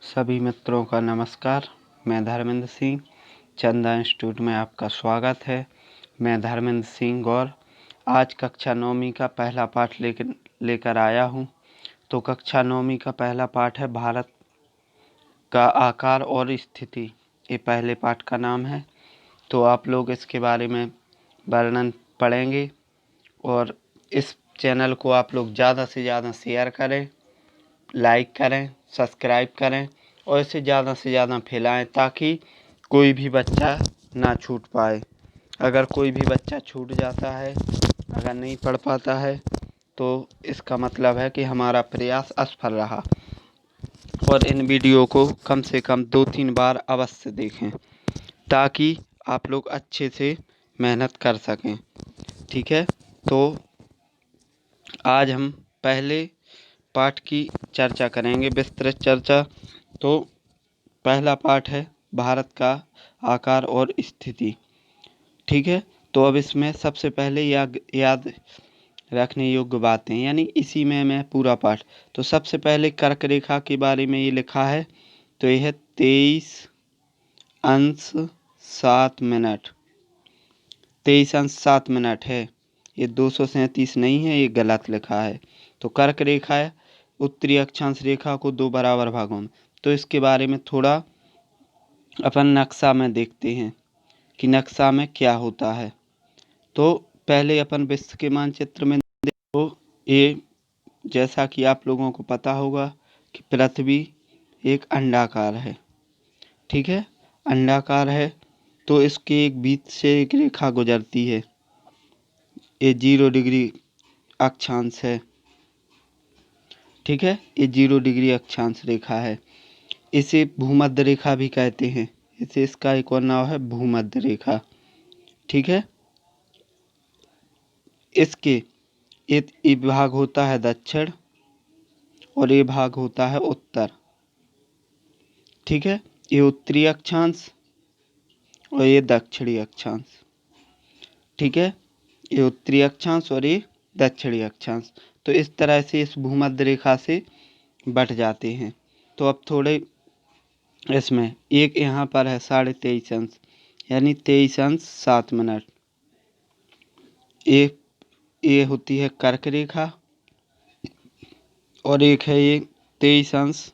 सभी मित्रों का नमस्कार। मैं धर्मेंद्र सिंह, चंदा इंस्टीट्यूट में आपका स्वागत है। मैं धर्मेंद्र सिंह गौर आज कक्षा 9वीं का पहला पाठ लेकर आया हूँ। तो कक्षा 9वीं का पहला पाठ है भारत का आकार और स्थिति। ये पहले पाठ का नाम है। तो आप लोग इसके बारे में वर्णन पढ़ेंगे और इस चैनल को आप लोग ज़्यादा से ज़्यादा शेयर करें, लाइक करें, सब्सक्राइब करें और इसे ज़्यादा से ज़्यादा फैलाएं ताकि कोई भी बच्चा ना छूट पाए। अगर कोई भी बच्चा छूट जाता है, अगर नहीं पढ़ पाता है, तो इसका मतलब है कि हमारा प्रयास असफल रहा। और इन वीडियो को कम से कम 2-3 बार अवश्य देखें ताकि आप लोग अच्छे से मेहनत कर सकें। ठीक है, तो आज हम पहले पाठ की चर्चा करेंगे, विस्तृत चर्चा। तो पहला पाठ है भारत का आकार और स्थिति। ठीक है, तो अब इसमें सबसे पहले याद रखने योग्य बातें, यानी इसी में मैं पूरा पाठ। तो सबसे पहले कर्क रेखा के बारे में ये लिखा है। तो यह 23 अंश 7 मिनट 23 अंश 7 मिनट है। ये 237 नहीं है, ये गलत लिखा है। तो कर्क रेखा है, उत्तरी अक्षांश रेखा को 2 बराबर भागों में। तो इसके बारे में थोड़ा अपन नक्शा में देखते हैं कि नक्शा में क्या होता है। तो पहले अपन विश्व के मानचित्र में देखो, ये जैसा कि आप लोगों को पता होगा कि पृथ्वी एक अंडाकार है। ठीक है, अंडाकार है। तो इसके एक बीच से एक रेखा गुजरती है, ये 0 डिग्री अक्षांश है। ठीक है, ये 0 डिग्री अक्षांश रेखा है। इसे भूमध्य रेखा भी कहते हैं। इसे इसका एक और नाम है भूमध्य रेखा। ठीक है, इसके ये भाग होता है दक्षिण और ये भाग होता है उत्तर। ठीक है, ये उत्तरी अक्षांश और ये दक्षिणी अक्षांश। ठीक है, ये उत्तरी अक्षांश और ये दक्षिणी अक्षांश। तो इस तरह से इस भूमध्य रेखा से बट जाते हैं। तो अब थोड़े इसमें एक यहाँ पर है 23.5 अंश, यानी 23 अंश 7 मिनट। ये होती है कर्क रेखा और एक है ये 23 अंश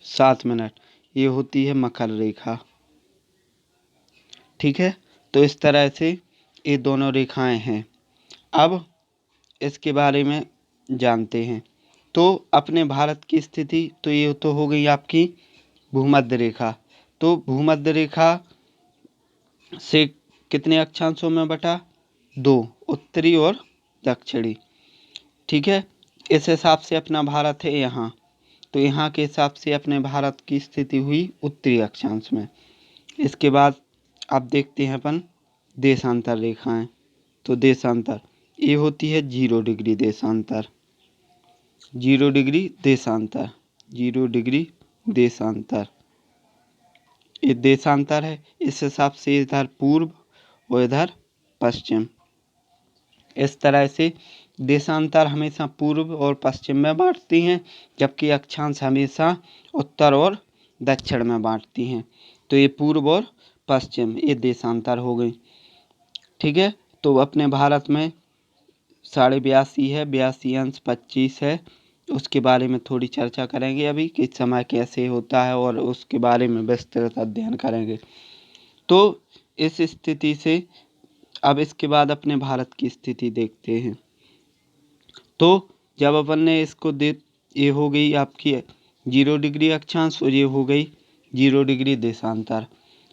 7 मिनट, ये होती है मकर रेखा। ठीक है, तो इस तरह से ये दोनों रेखाएं हैं। अब इसके बारे में जानते हैं। तो अपने भारत की स्थिति, तो ये तो हो गई आपकी भूमध्य रेखा। तो भूमध्य रेखा से कितने अक्षांशों में बटा? 2, उत्तरी और दक्षिणी। ठीक है, इस हिसाब से अपना भारत है यहाँ। तो यहाँ के हिसाब से अपने भारत की स्थिति हुई उत्तरी अक्षांश में। इसके बाद आप देखते हैं अपन देशांतर रेखाएं। तो देशांतर ये होती है 0 डिग्री देशांतर, 0 डिग्री देशांतर, 0 डिग्री देशांतर, ये देशांतर है। इस हिसाब से इधर पूर्व और इधर पश्चिम। इस तरह से देशांतर हमेशा पूर्व और पश्चिम में बांटती हैं, जबकि अक्षांश हमेशा उत्तर और दक्षिण में बांटती हैं। तो ये पूर्व और पश्चिम, ये देशांतर हो गई। ठीक है, तो अपने भारत में 82.5 है, 82 अंश 25 है। उसके बारे में थोड़ी चर्चा करेंगे अभी कि समय कैसे होता है, और उसके बारे में विस्तृत अध्ययन करेंगे। तो इस स्थिति से अब इसके बाद अपने भारत की स्थिति देखते हैं। तो जब अपन ने इसको ये हो गई आपकी 0 डिग्री अक्षांश और ये हो गई 0 डिग्री देशांतर।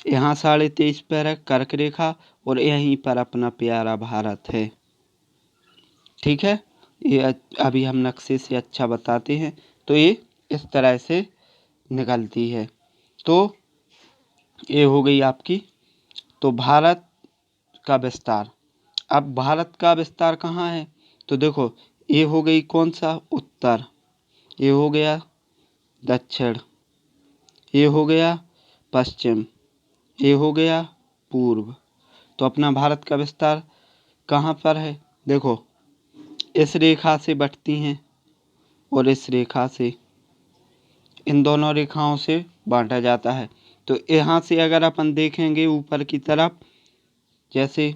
यहाँ 23.5 पर है कर्क रेखा और यहीं पर अपना प्यारा भारत है। ठीक है, ये अभी हम नक्शे से अच्छा बताते हैं। तो ये इस तरह से निकलती है। तो ये हो गई आपकी तो भारत का विस्तार। अब भारत का विस्तार कहाँ है? तो देखो, ये हो गई कौन सा? उत्तर, ये हो गया दक्षिण, ये हो गया पश्चिम, ये हो गया पूर्व। तो अपना भारत का विस्तार कहाँ पर है? देखो, इस रेखा से बटती हैं और इस रेखा से, इन दोनों रेखाओं से बांटा जाता है। तो यहाँ से अगर अपन देखेंगे ऊपर की तरफ, जैसे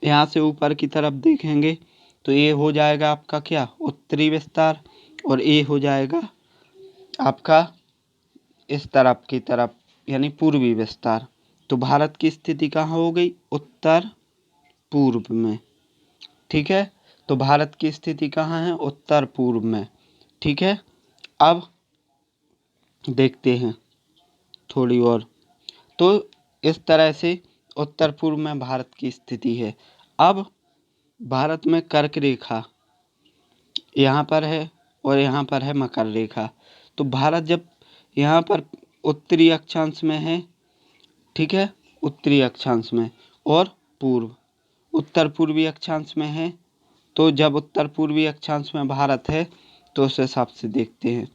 यहाँ से ऊपर की तरफ देखेंगे तो ये हो जाएगा आपका क्या, उत्तरी विस्तार, और ये हो जाएगा आपका इस तरफ की तरफ यानी पूर्वी विस्तार। तो भारत की स्थिति कहाँ हो गई, उत्तर पूर्व में। ठीक है, तो भारत की स्थिति कहाँ है, उत्तर पूर्व में। ठीक है, अब देखते हैं थोड़ी और। तो इस तरह से उत्तर पूर्व में भारत की स्थिति है। अब भारत में कर्क रेखा यहाँ पर है और यहाँ पर है मकर रेखा। तो भारत जब यहाँ पर उत्तरी अक्षांश में है, ठीक है, उत्तरी अक्षांश में, और पूर्व उत्तर पूर्वी अक्षांश में है। तो जब उत्तर पूर्वी अक्षांश में भारत है तो उस हिसाब से देखते हैं।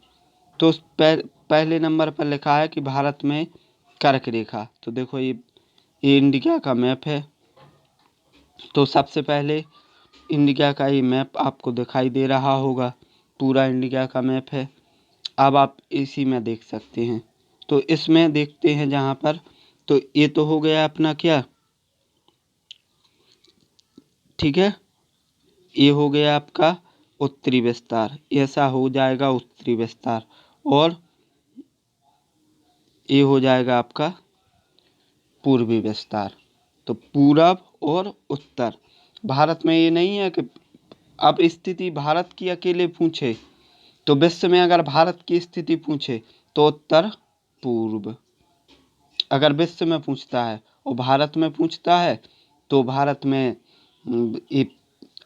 तो पहले नंबर पर लिखा है कि भारत में कर्क रेखा। तो देखो ये इंडिया का मैप है। तो सबसे पहले इंडिया का ये मैप आपको दिखाई दे रहा होगा, पूरा इंडिया का मैप है। अब आप इसी में देख सकते हैं। तो इसमें देखते हैं जहाँ पर, तो ये तो हो गया अपना क्या, ठीक है, ये हो गया आपका उत्तरी विस्तार, ऐसा हो जाएगा उत्तरी विस्तार, और ये हो जाएगा आपका पूर्वी विस्तार। तो पूरब और उत्तर। भारत में ये नहीं है कि अब स्थिति भारत की अकेले पूछे, तो विश्व में अगर भारत की स्थिति पूछे तो उत्तर पूर्व। अगर विश्व में पूछता है और भारत में पूछता है तो भारत में ये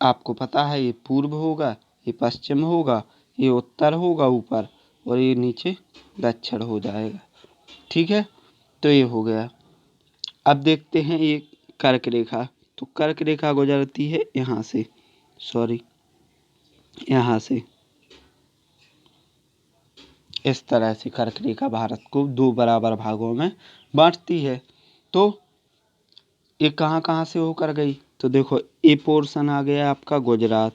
आपको पता है, ये पूर्व होगा, ये पश्चिम होगा, ये उत्तर होगा ऊपर, और ये नीचे दक्षिण हो जाएगा। ठीक है, तो ये हो गया। अब देखते हैं ये कर्क रेखा। तो कर्क रेखा गुजरती है यहाँ से, यहाँ से इस तरह से कर्क रेखा भारत को दो बराबर भागों में बांटती है। तो ये कहाँ कहाँ से होकर गई, तो देखो ये पोर्शन आ गया आपका गुजरात,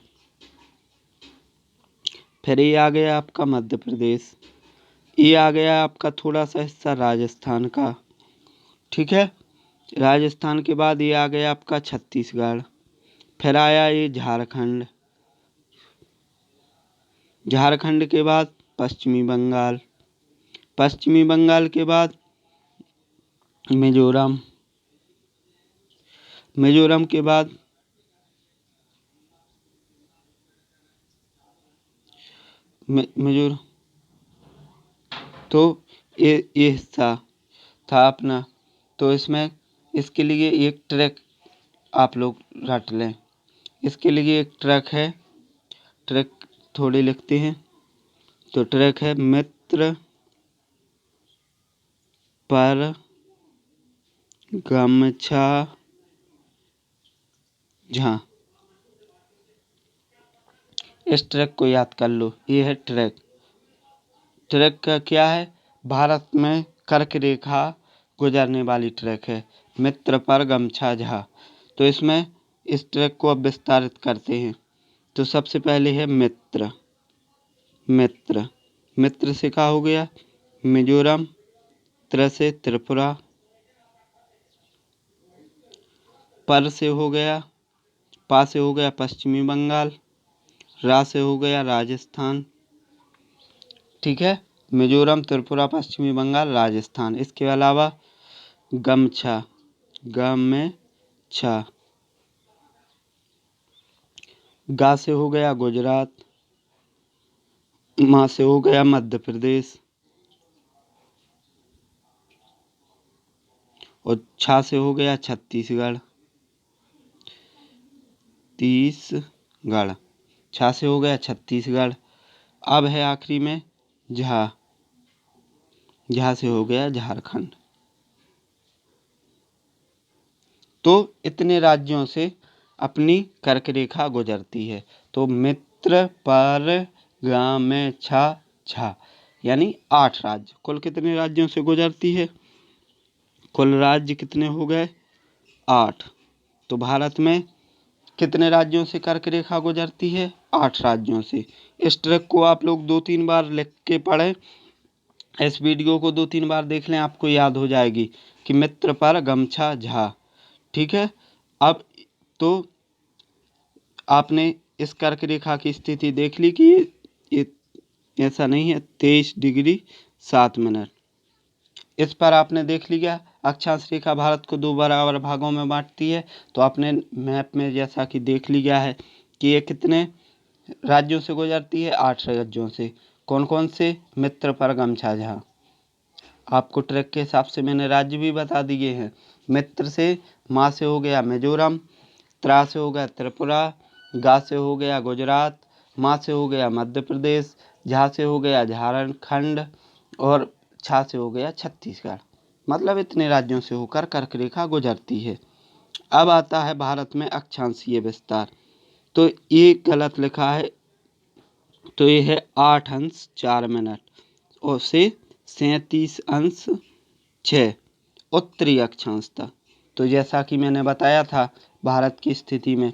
फिर ये आ गया आपका मध्य प्रदेश, ये आ गया आपका थोड़ा सा हिस्सा राजस्थान का। ठीक है, राजस्थान के बाद ये आ गया आपका छत्तीसगढ़, फिर आया ये झारखंड, झारखंड के बाद पश्चिमी बंगाल, पश्चिमी बंगाल के बाद मिजोरम, मिजोरम के बाद मिजोरम। तो ये हिस्सा था अपना। तो इसमें इसके लिए एक ट्रैक आप लोग रट लें, इसके लिए एक ट्रैक है, ट्रैक थोड़े लिखते हैं। तो ट्रैक है मित्र पर गमछा झा। इस ट्रैक को याद कर लो, ये है ट्रैक। ट्रैक का क्या है, भारत में कर्क रेखा गुजरने वाली ट्रैक है, मित्र पर गमछा झा। तो इसमें इस ट्रैक को अब विस्तारित करते हैं। तो सबसे पहले है मित्र, मित्र, मित्र से क्या हो गया मिजोरम, त्र से त्रिपुरा, पर से हो गया, पा से हो गया पश्चिमी बंगाल, रा से हो गया राजस्थान। ठीक है, मिजोरम, त्रिपुरा, पश्चिमी बंगाल, राजस्थान। इसके अलावा गमछा, गम में छा, गा से हो गया गुजरात, माँ से हो गया मध्य प्रदेश, और छा से हो गया छत्तीसगढ़, छा से हो गया छत्तीसगढ़। अब है आखिरी में झा, झा से हो गया झारखंड। तो इतने राज्यों से अपनी कर्क रेखा गुजरती है। तो मित्र पर गमछा झा यानी 8 राज्य। कुल कितने राज्यों से गुजरती है, कुल राज्य कितने हो गए 8। तो भारत में कितने राज्यों से कर्क रेखा गुजरती है, 8 राज्यों से। इस ट्रिक को आप लोग 2-3 बार लिख के पढ़ें। इस वीडियो को 2-3 बार देख लें, आपको याद हो जाएगी कि मित्र पर गमछा झा। ठीक है। अब तो आपने इस कर्क रेखा की स्थिति देख ली कि ये ऐसा नहीं है, 23 डिग्री 7 मिनट। इस पर आपने देख लिया अक्षांश रेखा भारत को 2 बराबर भागों में बांटती है। तो आपने मैप में जैसा कि देख लिया है कि ये कितने राज्यों से गुजरती है, 8 राज्यों से। कौन कौन से? मित्र पर गमछा झा। आपको ट्रैक के हिसाब से मैंने राज्य भी बता दिए हैं। मित्र से माँ से हो गया मिजोरम, त्रा से हो गया त्रिपुरा, गा से हो गया गुजरात, माँ से हो गया मध्य प्रदेश, झा से हो गया झारखंड और छा से हो गया छत्तीसगढ़। मतलब इतने राज्यों से होकर कर्क रेखा गुजरती है। अब आता है भारत में अक्षांशीय विस्तार। तो ये गलत लिखा है, तो ये है 8 अंश 4 मिनट और से 37 अंश 6 उत्तरी अक्षांश तक। तो जैसा कि मैंने बताया था भारत की स्थिति में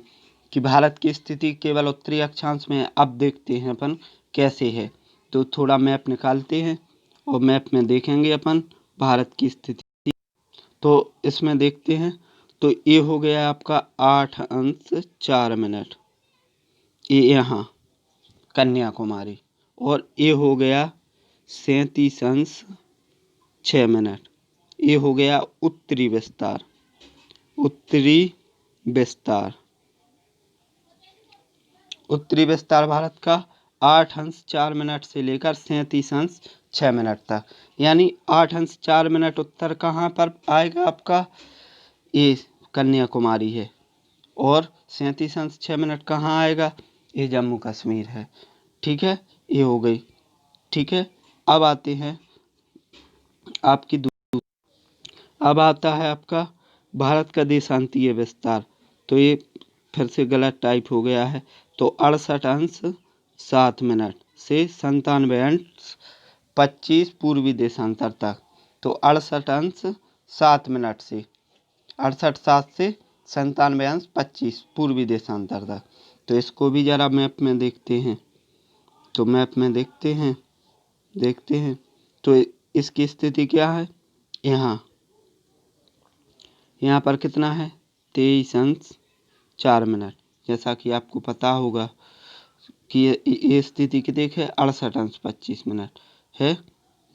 कि भारत की स्थिति केवल उत्तरी अक्षांश में है। अब देखते हैं अपन कैसे है। तो थोड़ा मैप निकालते हैं और मैप में देखेंगे अपन भारत की स्थिति। तो इसमें देखते हैं, तो ये हो गया आपका 8 अंश 4 मिनट, ये यहाँ कन्याकुमारी। और ये हो गया 37 अंश 6 मिनट, ये हो गया उत्तरी विस्तार। उत्तरी विस्तार, उत्तरी विस्तार भारत का 8 अंश 4 मिनट से लेकर 37 अंश 6 मिनट तक। यानी 8 अंश 4 मिनट उत्तर कहाँ पर आएगा आपका? ये कन्याकुमारी है। और 37 अंश 6 मिनट कहाँ आएगा? ये जम्मू कश्मीर है। ठीक है, ये हो गई। ठीक है, अब आते हैं आपकी अब आता है आपका भारत का देशांतीय विस्तार। तो ये फिर से गलत टाइप हो गया है। तो 68 अंश 7 मिनट से 97 अंश 25 पूर्वी देशांतर तक। तो 68 अंश 7 मिनट से 68 से 97 अंश 25 पूर्वी देशांतर तक। तो इसको भी जरा मैप में देखते हैं। तो मैप में देखते हैं। तो इसकी स्थिति क्या है? यहाँ पर कितना है? 23 अंश 4 मिनट। जैसा कि आपको पता होगा कि ये स्थिति की देखे 68 अंश 25 मिनट है।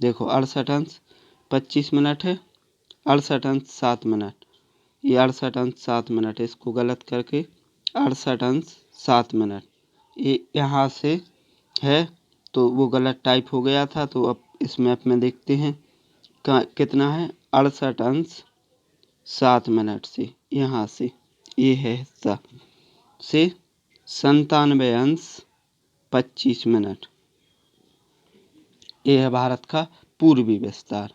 देखो 68 अंश 25 मिनट है, 68 अंश 7 मिनट, ये 68 अंश 7 मिनट है। इसको गलत करके 68 अंश 7 मिनट ये यहाँ से है, तो वो गलत टाइप हो गया था। तो अब इस मैप में देखते हैं कितना है? 68 अंश 7 मिनट से यहाँ से ये है हिस्सा से 97 अंश 25 मिनट। ये है भारत का पूर्वी विस्तार।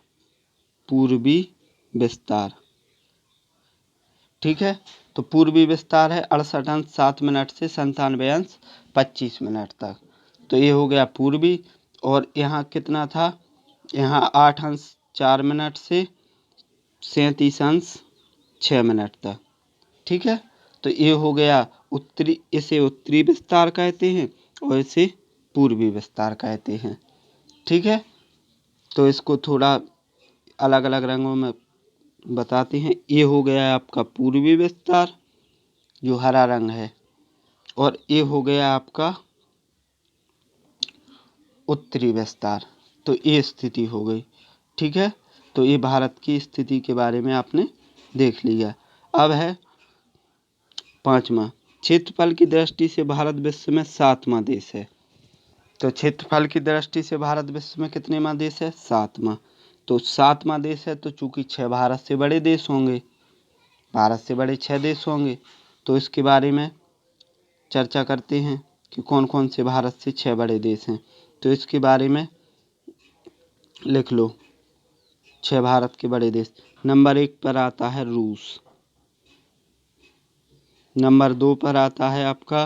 पूर्वी विस्तार, ठीक है। तो पूर्वी विस्तार है 68 अंश 7 मिनट से 97 अंश 25 मिनट तक। तो ये हो गया पूर्वी। और यहाँ कितना था? यहाँ 8 अंश 4 मिनट से 37 अंश 6 मिनट तक। ठीक है, तो ये हो गया उत्तरी। इसे उत्तरी विस्तार कहते हैं और इसे पूर्वी विस्तार कहते हैं। ठीक है, तो इसको थोड़ा अलग अलग रंगों में बताते हैं। ये हो गया आपका पूर्वी विस्तार जो हरा रंग है, और ये हो गया आपका उत्तरी विस्तार। तो ये स्थिति हो गई। ठीक है, तो ये भारत की स्थिति के बारे में आपने देख लिया। अब है 5वां, क्षेत्रफल की दृष्टि से भारत विश्व में 7वां देश है। तो क्षेत्रफल की दृष्टि से भारत विश्व में कितनेवां देश है? 7वां। तो 7वां देश है, तो चूंकि 6 भारत से बड़े देश होंगे, भारत से बड़े 6 देश होंगे, तो इसके बारे में चर्चा करते हैं कि कौन कौन से भारत से 6 बड़े देश हैं। तो इसके बारे में लिख लो 6 भारत के बड़े देश। नंबर 1 पर आता है रूस, नंबर 2 पर आता है आपका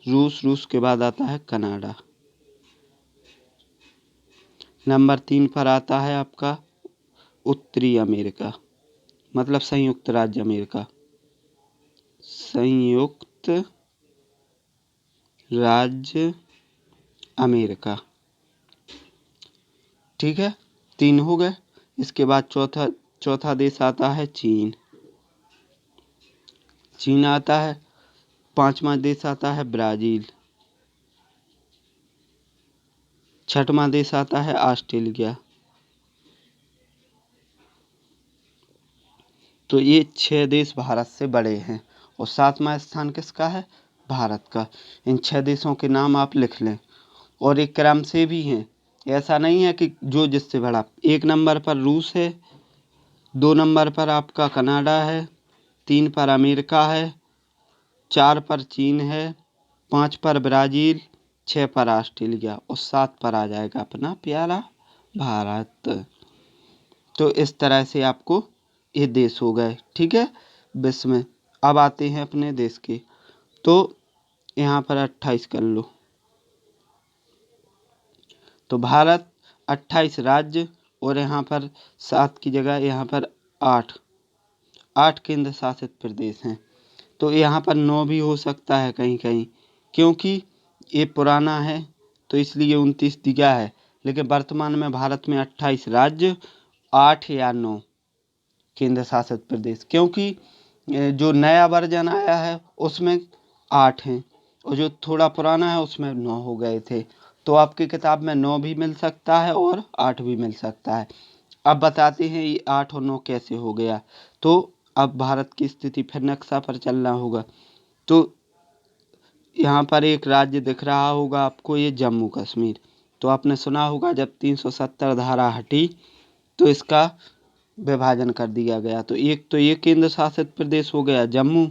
रूस के बाद आता है कनाडा, नंबर 3 पर आता है आपका उत्तरी अमेरिका, मतलब संयुक्त राज्य अमेरिका, संयुक्त राज्य अमेरिका। ठीक है, 3 हो गए। इसके बाद चौथा देश आता है चीन। चीन आता है। 5वां देश आता है ब्राज़ील। 6वां देश आता है ऑस्ट्रेलिया। तो ये 6 देश भारत से बड़े हैं और 7वां स्थान किसका है? भारत का। इन 6 देशों के नाम आप लिख लें और एक क्रम से भी हैं। ऐसा नहीं है कि जो जिससे बड़ा। 1 नंबर पर रूस है, 2 नंबर पर आपका कनाडा है, 3 पर अमेरिका है, 4 पर चीन है, 5 पर ब्राज़ील, 6 पर ऑस्ट्रेलिया और 7 पर आ जाएगा अपना प्यारा भारत। तो इस तरह से आपको ये देश हो गए। ठीक है, विश्व में। अब आते हैं अपने देश के। तो यहाँ पर 28 कर लो। तो भारत 28 राज्य और यहाँ पर 7 की जगह यहाँ पर 8 केंद्र शासित प्रदेश हैं। तो यहाँ पर 9 भी हो सकता है कहीं कहीं, क्योंकि ये पुराना है तो इसलिए 29 दिया है। लेकिन वर्तमान में भारत में 28 राज्य, 8 या 9 केंद्र शासित प्रदेश, क्योंकि जो नया वर्जन आया है उसमें 8 हैं और जो थोड़ा पुराना है उसमें 9 हो गए थे। तो आपकी किताब में 9 भी मिल सकता है और 8 भी मिल सकता है। अब बताते हैं ये 8 और 9 कैसे हो गया। तो अब भारत की स्थिति फिर नक्शा पर चलना होगा। तो यहाँ पर एक राज्य दिख रहा होगा आपको, ये जम्मू कश्मीर। तो आपने सुना होगा जब 370 धारा हटी तो इसका विभाजन कर दिया गया। तो एक तो ये केंद्र शासित प्रदेश हो गया जम्मू,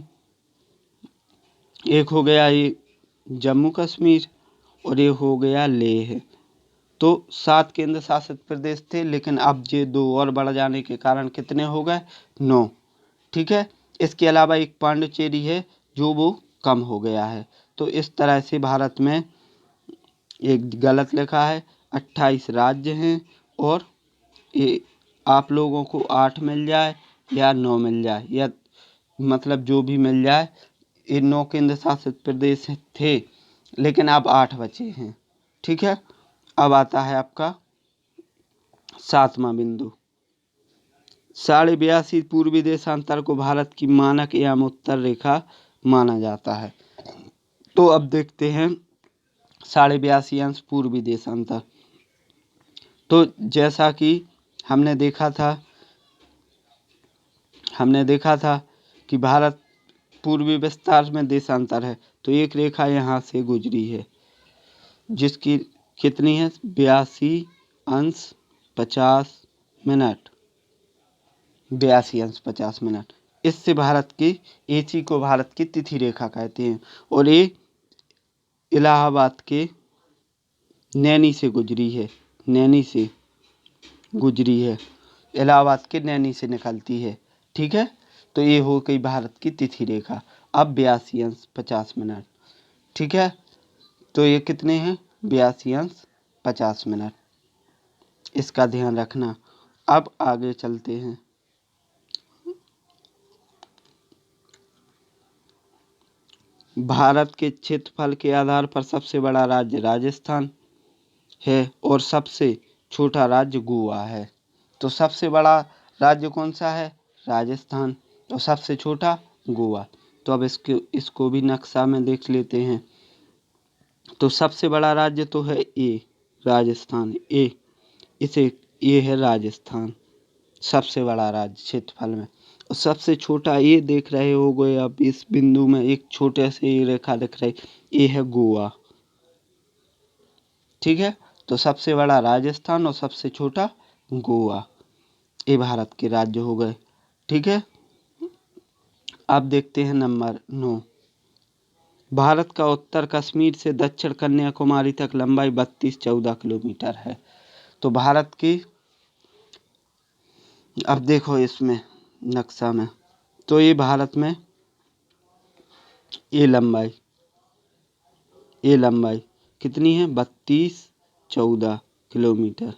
एक हो गया ये जम्मू कश्मीर और ये हो गया लेह। तो 7 केंद्र शासित प्रदेश थे, लेकिन अब ये 2 और बढ़ जाने के कारण कितने हो गए? 9। ठीक है, इसके अलावा एक पांडिचेरी है जो वो कम हो गया है। तो इस तरह से भारत में एक गलत लिखा है, 28 राज्य हैं और ये आप लोगों को 8 मिल जाए या 9 मिल जाए या मतलब जो भी मिल जाए, ये 9 केंद्र शासित प्रदेश थे लेकिन अब 8 बचे हैं। ठीक है, अब आता है आपका 7वां बिंदु। 82.5 पूर्वी देशांतर को भारत की मानक एवं उत्तर रेखा माना जाता है। तो अब देखते हैं 82.5 अंश पूर्वी देशांतर। तो जैसा कि हमने देखा था कि भारत पूर्वी विस्तार में देशांतर है। तो एक रेखा यहाँ से गुजरी है जिसकी कितनी है? 82 अंश 50 मिनट। 82 अंश 50 मिनट। इससे भारत की एसी को भारत की तिथि रेखा कहते हैं और ये इलाहाबाद के नैनी से गुजरी है। इलाहाबाद के नैनी से निकलती है। ठीक है, तो ये हो गई भारत की तिथि रेखा। अब 82 अंश 50 मिनट। ठीक है, तो ये कितने हैं? 82 अंश 50 मिनट। इसका ध्यान रखना। अब आगे चलते हैं। भारत के क्षेत्रफल के आधार पर सबसे बड़ा राज्य राजस्थान है और सबसे छोटा राज्य गोवा है। तो सबसे बड़ा राज्य कौन सा है? राजस्थान। और सबसे छोटा गोवा। तो अब इसको भी नक्शा में देख लेते हैं। तो सबसे बड़ा राज्य तो है ये राजस्थान। ये है राजस्थान, सबसे बड़ा राज्य क्षेत्रफल में। और सबसे छोटा ये देख रहे होगे आप, इस बिंदु में एक छोटे से रेखा दिख रही, ये है गोवा। ठीक है, तो सबसे बड़ा राजस्थान और सबसे छोटा गोवा, ये भारत के राज्य हो गए। ठीक है, अब देखते हैं नंबर 9। भारत का उत्तर कश्मीर से दक्षिण कन्याकुमारी तक लंबाई 32-14 किलोमीटर है। तो भारत की, अब देखो इसमें नक्शा में, तो ये भारत में ये लंबाई कितनी है? 32-14 किलोमीटर।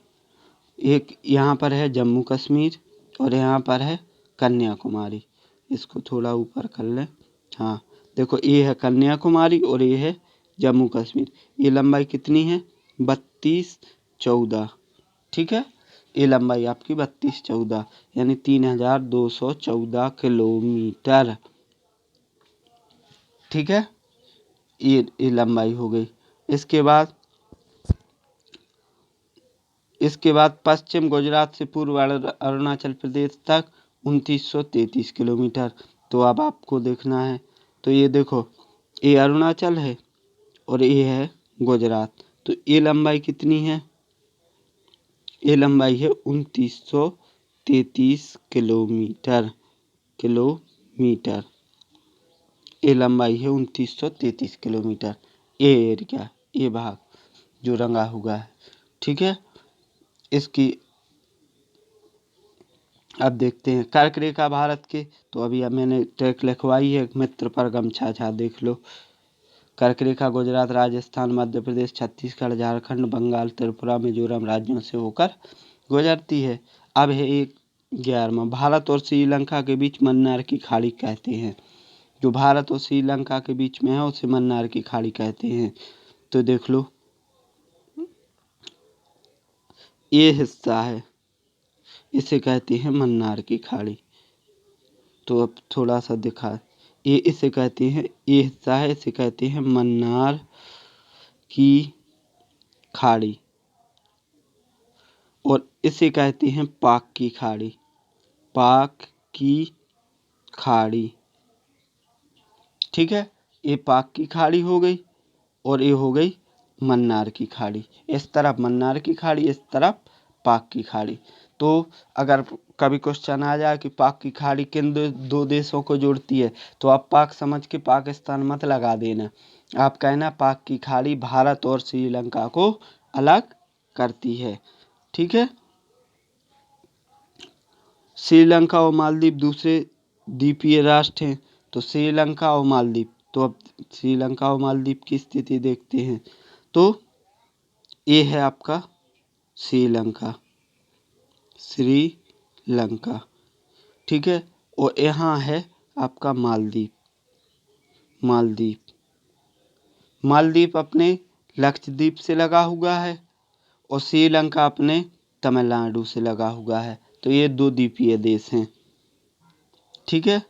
एक यहाँ पर है जम्मू कश्मीर और यहाँ पर है कन्याकुमारी। इसको थोड़ा ऊपर कर लें। हाँ, देखो ये है कन्याकुमारी और ये है जम्मू कश्मीर। ये लंबाई कितनी है? 3214, ठीक है। ये लंबाई आपकी 3214 यानी 3214 किलोमीटर, ठीक है। ये लंबाई हो गई। इसके बाद पश्चिम गुजरात से पूर्व अरुणाचल प्रदेश तक 2933 किलोमीटर। तो अब आपको देखना है, तो ये देखो, ये अरुणाचल है और ये है गुजरात। तो ये लंबाई कितनी है? ये लंबाई है 2933 किलोमीटर। ये लंबाई है 2933 किलोमीटर। ये एरिया, ये भाग जो रंगा हुआ है, ठीक है। इसकी अब देखते हैं कर्क रेखा भारत के। तो अभी अब मैंने ट्रैक लिखवाई है, मित्र पर गमछा छा, देख लो। कर्क रेखा गुजरात, राजस्थान, मध्य प्रदेश, छत्तीसगढ़, झारखंड, बंगाल, त्रिपुरा, मिजोरम राज्यों से होकर गुजरती है। अब है एक 11वां, भारत और श्रीलंका के बीच मन्नार की खाड़ी कहते हैं। जो भारत और श्रीलंका के बीच में है उसे मन्नार की खाड़ी कहते हैं। तो देख लो, ये हिस्सा है, इसे कहते हैं मन्नार की खाड़ी। तो अब थोड़ा सा दिखा, ये इसे कहते हैं, ये हिस्सा है, इसे कहते हैं मन्नार की खाड़ी और इसे कहते हैं पाक की खाड़ी। पाक की खाड़ी, ठीक है। ये पाक की खाड़ी हो गई और ये हो गई मन्नार की खाड़ी। इस तरफ मन्नार की खाड़ी, इस तरफ पाक की खाड़ी। तो अगर कभी क्वेश्चन आ जाए कि पाक की खाड़ी किन दो देशों को जोड़ती है, तो आप पाक समझ के पाकिस्तान मत लगा देना। आप कहना पाक की खाड़ी भारत और श्रीलंका को अलग करती है, ठीक है। श्रीलंका और मालदीव दूसरे द्वीपीय राष्ट्र हैं। तो श्रीलंका और मालदीव, तो अब श्रीलंका और मालदीव की स्थिति देखते हैं। तो ये है आपका श्रीलंका, ठीक है। और यहाँ है आपका मालदीव अपने लक्षद्वीप से लगा हुआ है और श्रीलंका अपने तमिलनाडु से लगा हुआ है। तो ये दो द्वीपीय देश हैं, ठीक है।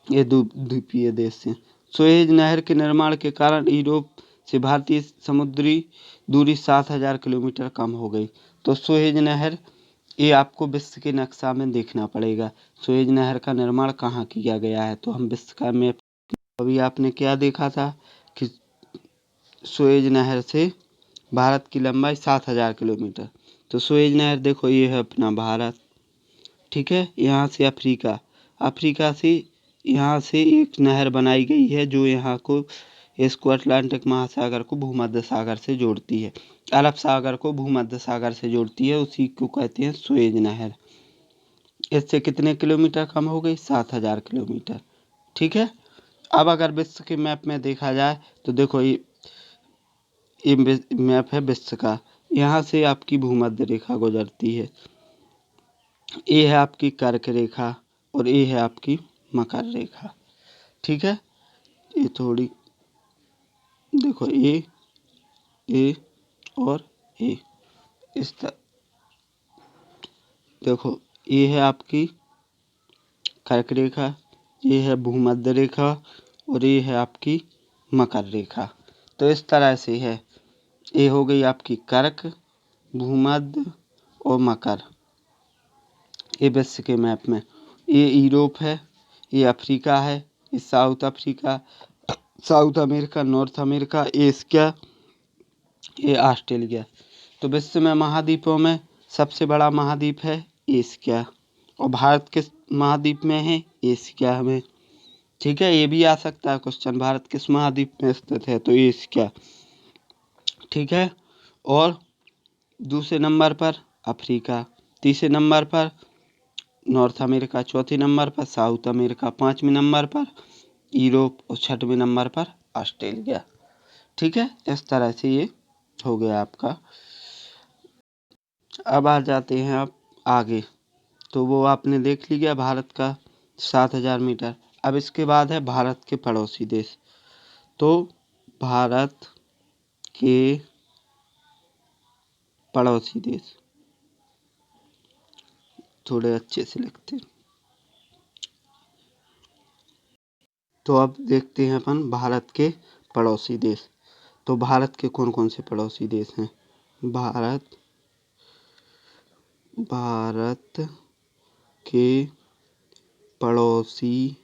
ये दो द्वीपीय देश हैं। सुएज नहर के निर्माण के कारण यूरोप से भारतीय समुद्री दूरी 7000 किलोमीटर कम हो गई। तो सुएज नहर, ये आपको विश्व के नक्शा में देखना पड़ेगा, सुएज नहर का निर्माण कहाँ किया गया है। तो हम विश्व का मैप, अभी आपने क्या देखा था कि सुएज नहर से भारत की लंबाई 7000 किलोमीटर। तो सुएज नहर देखो, ये है अपना भारत, ठीक है। यहाँ से अफ्रीका से यहाँ से एक नहर बनाई गई है जो यहाँ को, इसको अटलांटिक महासागर को भूमध्य सागर से जोड़ती है, अरब सागर को भूमध्य सागर से जोड़ती है, उसी को कहते हैं सुएज नहर। इससे कितने किलोमीटर कम हो गई? 7000 किलोमीटर, ठीक है। अब अगर विश्व के मैप में देखा जाए तो देखो, ये मैप है विश्व का। यहाँ से आपकी भूमध्य रेखा गुजरती है, ये है आपकी कर्क रेखा और ये है आपकी मकर रेखा, ठीक है। ये थोड़ी देखो, ए और ए, इस तरह देखो, ये है आपकी कर्क रेखा, ये है भूमध्य रेखा और ये है आपकी मकर रेखा। तो इस तरह से है, ये हो गई आपकी कर्क, भूमध्य और मकर। ये विश्व के मैप में, ये यूरोप है, ये अफ्रीका है, ये south America, north America, Asia, ये ऑस्ट्रेलिया। तो विश्व में महाद्वीपों में सबसे बड़ा महाद्वीप है एशिया और भारत किस महाद्वीप में है? एशिया में, ठीक है। ये भी आ सकता है क्वेश्चन, भारत किस महाद्वीप में स्थित है? तो एशिया, ठीक है। और दूसरे नंबर पर अफ्रीका, तीसरे नंबर पर नॉर्थ अमेरिका, चौथे नंबर पर साउथ अमेरिका, पांचवें नंबर पर यूरोप और छठवें नंबर पर ऑस्ट्रेलिया, ठीक है। इस तरह से ये हो गया आपका। अब आ जाते हैं आप आगे, तो वो आपने देख लिया भारत का 7000 मीटर। अब इसके बाद है भारत के पड़ोसी देश। तो भारत के पड़ोसी देश। थोड़े अच्छे से लिखते हैं। तो अब देखते हैं अपन भारत के पड़ोसी देश। तो भारत के कौन कौन से पड़ोसी देश हैं? भारत के पड़ोसी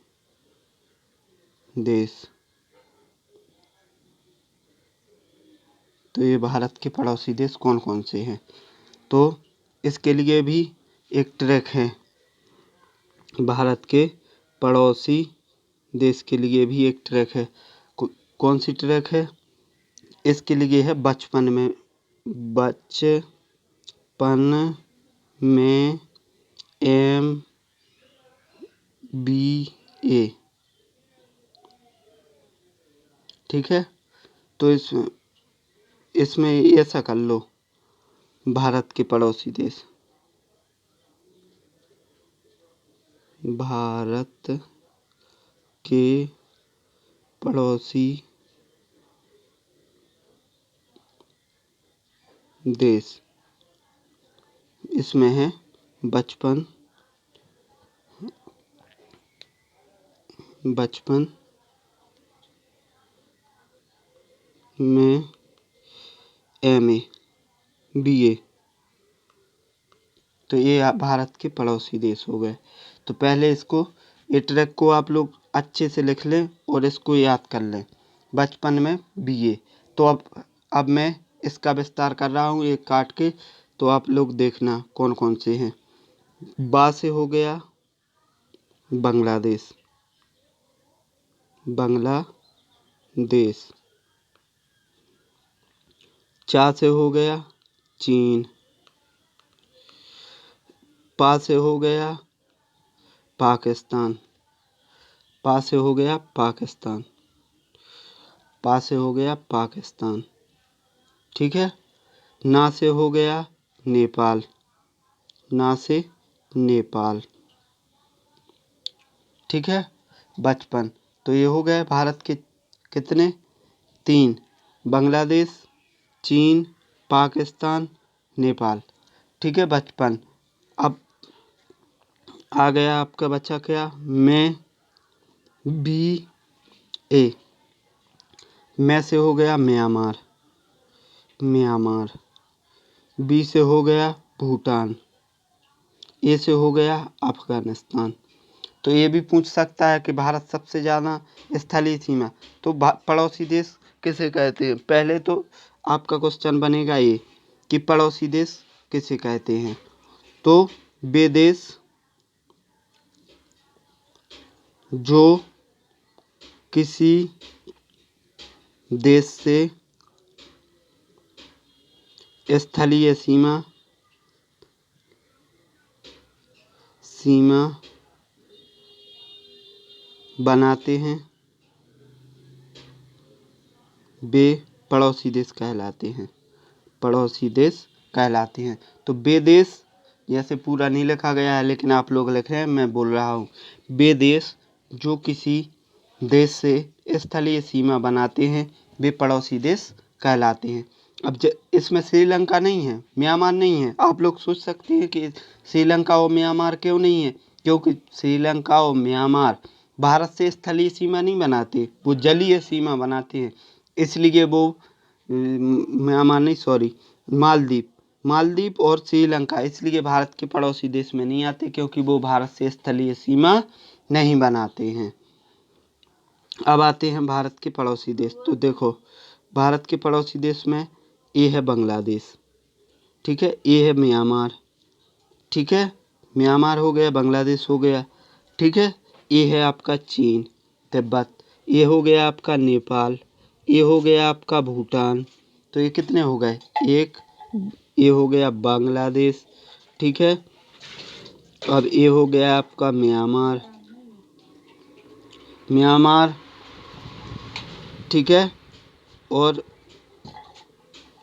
देश। तो ये भारत के पड़ोसी देश कौन कौन से हैं? तो इसके लिए भी एक ट्रैक है। भारत के पड़ोसी देश के लिए भी एक ट्रैक है। कौन सी ट्रैक है? इसके लिए है बचपन में MBA। ठीक है, तो इसमें ऐसा कर लो, भारत के पड़ोसी देश। भारत के पड़ोसी देश, इसमें है बचपन में MBA। तो ये भारत के पड़ोसी देश हो गए। तो पहले ये ट्रैक को आप लोग अच्छे से लिख लें और इसको याद कर लें, बचपन में BA। तो अब मैं इसका विस्तार कर रहा हूँ एक काट के, तो आप लोग देखना कौन कौन से हैं। बा से हो गया बांग्लादेश। चा से हो गया चीन। पा से हो गया पाकिस्तान। पा से हो गया पाकिस्तान। ठीक है। ना से हो गया नेपाल। ठीक है। बचपन, तो ये हो गए भारत के कितने? 3, बांग्लादेश, चीन, पाकिस्तान, नेपाल। ठीक है, बचपन। अब आ गया आपका बच्चा क्या? MBA। मैं से हो गया म्यांमार। बी से हो गया भूटान। ए से हो गया अफगानिस्तान। तो ये भी पूछ सकता है कि भारत सबसे ज़्यादा स्थलीय सीमा, तो पड़ोसी देश किसे कहते हैं? पहले तो आपका क्वेश्चन बनेगा ये कि पड़ोसी देश किसे कहते हैं। तो वे देश जो किसी देश से स्थलीय सीमा बनाते हैं, वे पड़ोसी देश कहलाते हैं। तो वे देश, जैसे पूरा नहीं लिखा गया है लेकिन आप लोग लिख रहे हैं, मैं बोल रहा हूँ, वे देश जो किसी देश से स्थलीय सीमा बनाते हैं, वे पड़ोसी देश कहलाते हैं। अब इसमें श्रीलंका नहीं है, म्यांमार नहीं है। आप लोग सोच सकते हैं कि श्रीलंका और म्यांमार क्यों नहीं है? क्योंकि श्रीलंका और म्यांमार भारत से स्थलीय सीमा नहीं बनाते, वो जलीय सीमा बनाते हैं। इसलिए वो म्यांमार नहीं, सॉरी, मालदीव और श्रीलंका इसलिए भारत के पड़ोसी देश में नहीं आते, क्योंकि वो भारत से स्थलीय सीमा नहीं बनाते हैं। अब आते हैं भारत के पड़ोसी देश। तो देखो, भारत के पड़ोसी देश में ए है बांग्लादेश। ठीक है, ए है म्यांमार। ठीक है, म्यांमार हो गया, बांग्लादेश हो गया। ठीक है, ये है आपका चीन, तिब्बत। ये हो गया आपका नेपाल। ये हो गया आपका भूटान। तो ये कितने हो गए? एक। ये हो गया बांग्लादेश। ठीक है, अब ये हो गया आपका म्यांमार। ठीक है, और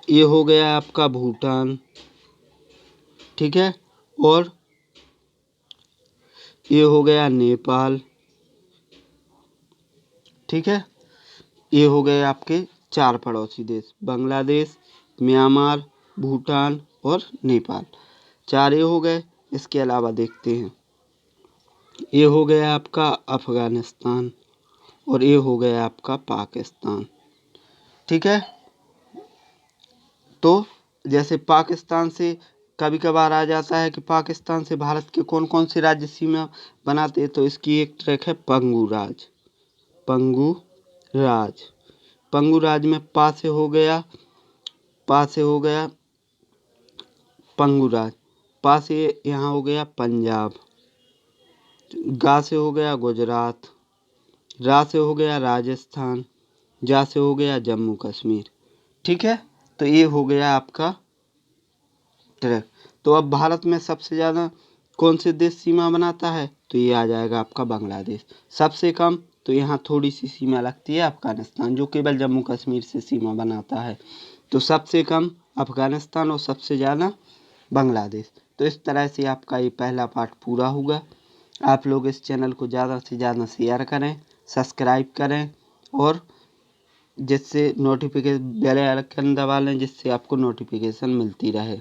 ये हो गया आपका भूटान। ठीक है, और ये हो गया नेपाल। ठीक है, ये हो गए आपके 4 पड़ोसी देश, बांग्लादेश, म्यांमार, भूटान और नेपाल। 4 ये हो गए। इसके अलावा देखते हैं, ये हो गया आपका अफगानिस्तान और ये हो गया आपका पाकिस्तान। ठीक है, तो जैसे पाकिस्तान से कभी कभार आ जाता है कि पाकिस्तान से भारत के कौन कौन से राज्य सीमा बनाते हैं, तो इसकी एक ट्रैक है पंगू राज। पंगू राज, पंगू राज में पा से हो गया पंगू राज, पा से यहाँ हो गया पंजाब, गा से हो गया गुजरात, रा से हो गया राजस्थान, जा से हो गया जम्मू कश्मीर। ठीक है, तो ये हो गया आपका ट्रैक। तो अब भारत में सबसे ज़्यादा कौन से देश सीमा बनाता है, तो ये आ जाएगा आपका बांग्लादेश। सबसे कम, तो यहाँ थोड़ी सी सीमा लगती है अफगानिस्तान, जो केवल जम्मू कश्मीर से सीमा बनाता है। तो सबसे कम अफगानिस्तान और सबसे ज़्यादा बांग्लादेश। तो इस तरह से आपका ये पहला पार्ट पूरा हुआ। आप लोग इस चैनल को ज़्यादा से ज़्यादा शेयर करें, सब्सक्राइब करें और जिससे नोटिफिकेशन बेल आइकन दबा लें, जिससे आपको नोटिफिकेशन मिलती रहे।